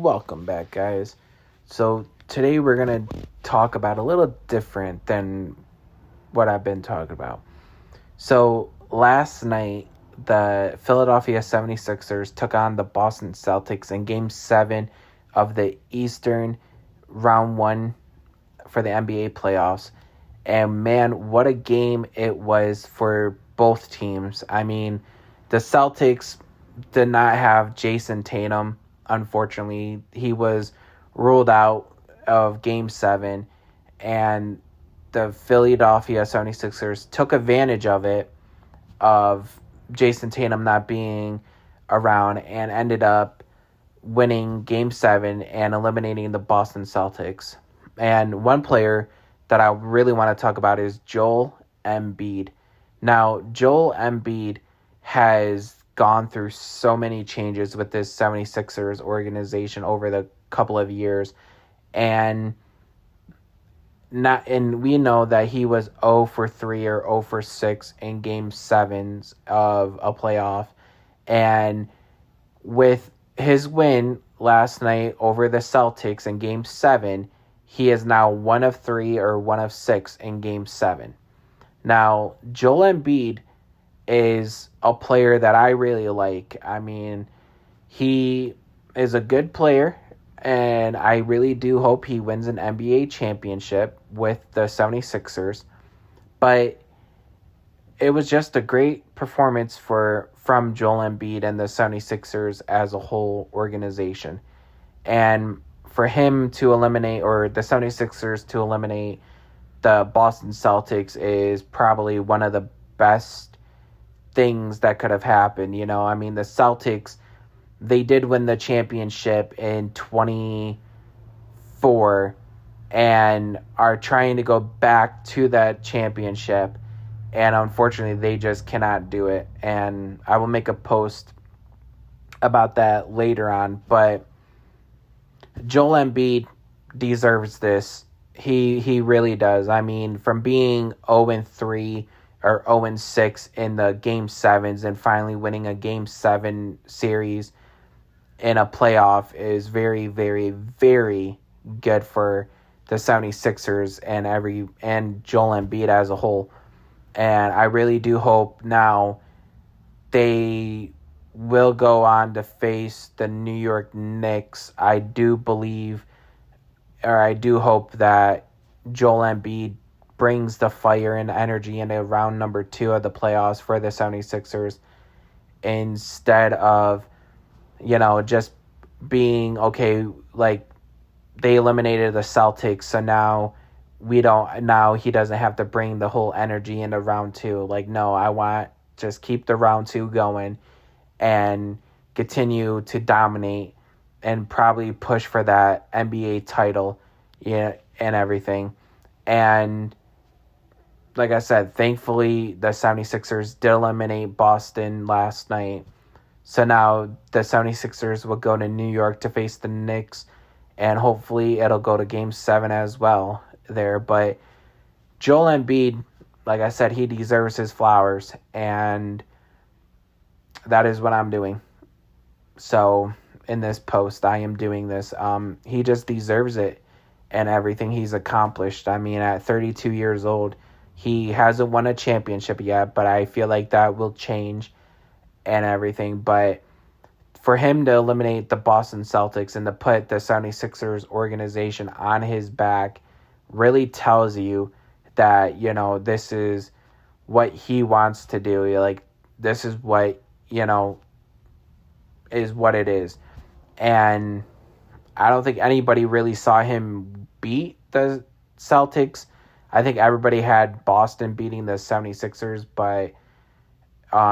Welcome back, guys. So, today we're going to talk about a little different than what I've been talking about. So, last night, the Philadelphia 76ers took on the Boston Celtics in Game 7 of the Eastern Round 1 for the NBA playoffs. And man, what a game it was for both teams. I mean, the Celtics did not have Jason Tatum. Unfortunately, he was ruled out of Game 7, and the Philadelphia 76ers took advantage of Jason Tatum not being around, and ended up winning Game 7 and eliminating the Boston Celtics. And one player that I really want to talk about is Joel Embiid. Now, Joel Embiid has gone through so many changes with this 76ers organization over the couple of years, and we know that he was 0 for 3 or 0 for 6 in Game 7s of a playoff, and with his win last night over the Celtics in Game 7, he is now 1 of 3 or 1 of 6 in Game 7. Now, Joel Embiid is a player that I really like. I mean, he is a good player, and I really do hope he wins an NBA championship with the 76ers. But it was just a great performance from Joel Embiid and the 76ers as a whole organization. And for him to eliminate, or the 76ers to eliminate the Boston Celtics, is probably one of the best things that could have happened. I mean, the Celtics, they did win the championship in 24 and are trying to go back to that championship, and unfortunately they just cannot do it. And I will make a post about that later on, but Joel Embiid deserves this. He really does. I mean, from being 0-3 or 0-6 in the Game 7s and finally winning a Game 7 series in a playoff is very, very, very good for the 76ers and Joel Embiid as a whole. And I really do hope now they will go on to face the New York Knicks. I do hope that Joel Embiid brings the fire and energy into round number 2 of the playoffs for the 76ers, instead of, just being, okay, like, they eliminated the Celtics, so now he doesn't have to bring the whole energy into round 2. Like, no, I want just keep the round 2 going and continue to dominate and probably push for that NBA title, and everything. And like I said, thankfully the 76ers did eliminate Boston last night. So now the 76ers will go to New York to face the Knicks, and hopefully it'll go to Game 7 as well there. But Joel Embiid, like I said, he deserves his flowers, and that is what I'm doing. So in this post, I am doing this. He just deserves it and everything he's accomplished. I mean, at 32 years old, he hasn't won a championship yet, but I feel like that will change and everything. But for him to eliminate the Boston Celtics and to put the 76ers organization on his back really tells you that, this is what he wants to do. Like, this is what, is what it is. And I don't think anybody really saw him beat the Celtics. I think everybody had Boston beating the 76ers, but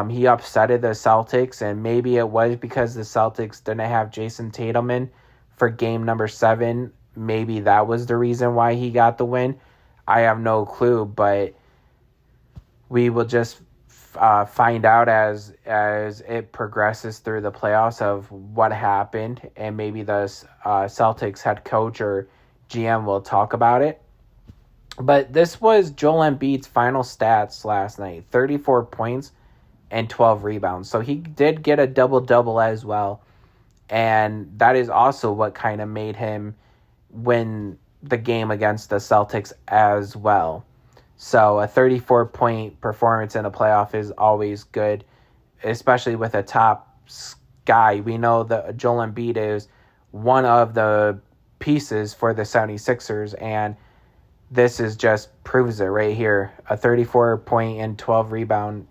he upsetted the Celtics, and maybe it was because the Celtics didn't have Jason Tatum in for game number 7. Maybe that was the reason why he got the win. I have no clue, but we will just find out as it progresses through the playoffs of what happened, and maybe the Celtics head coach or GM will talk about it. But this was Joel Embiid's final stats last night: 34 points and 12 rebounds. So he did get a double-double as well. And that is also what kind of made him win the game against the Celtics as well. So a 34-point performance in a playoff is always good, especially with a top guy. We know that Joel Embiid is one of the pieces for the 76ers, and this is just proves it right here. A 34 point and 12 rebound